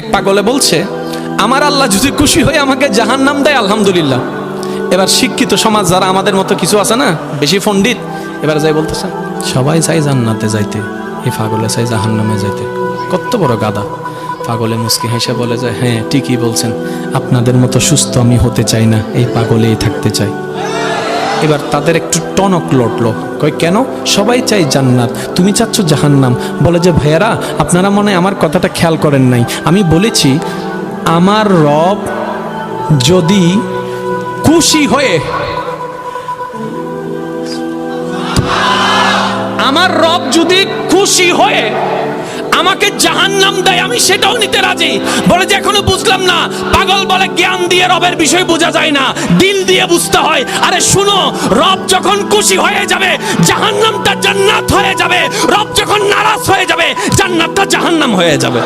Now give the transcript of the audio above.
এক পাগলে বলছে, আমার আল্লাহ যদি খুশি হয়ে আমাকে জাহান্নাম দেয় আলহামদুলিল্লাহ। এবার শিক্ষিত সমাজ যারা আমাদের মতো কিছু আছে না, বেশি পণ্ডিত, এবার যাই বলতেছে সবাই চাই জান্নাতে যাইতে, এই পাগলে চাই জাহান্নামে যাইতে। কত বড় গাদা। পাগলে মুস্কি হেসে বলে যায়, হ্যাঁ ঠিকই বলছেন, আপনাদের মতো সুস্থ আমি হতে চাই না, এই পাগলেই থাকতে চাই। এবার তাদের একটু টনক লটলো, কই কেন? সবাই চাই জান্নাত, তুমি চাচ্ছ জাহান্নাম। বলে যে ভাইয়ারা, আপনারা মনে হয় আমার কথাটা খেয়াল করেন নাই। আমি বলেছি আমার রব যদি খুশি হয়ে, আমার রব যদি খুশি হয়ে আমাকে জাহান্নাম দেয়, আমি সেটাও নিতে রাজি। বলে যে এখনো বুঝলাম না। পাগল বলে জ্ঞান দিয়ে রবের বিষয় বোঝা যায় না, দিল দিয়ে বুঝতে হয়। আরে শুনো, রব যখন খুশি হয়ে যাবে জাহান্নামটা জান্নাত হয়ে যাবে, রব যখন নারাজ হয়ে যাবে জান্নাতটা জাহান্নাম হয়ে যাবে।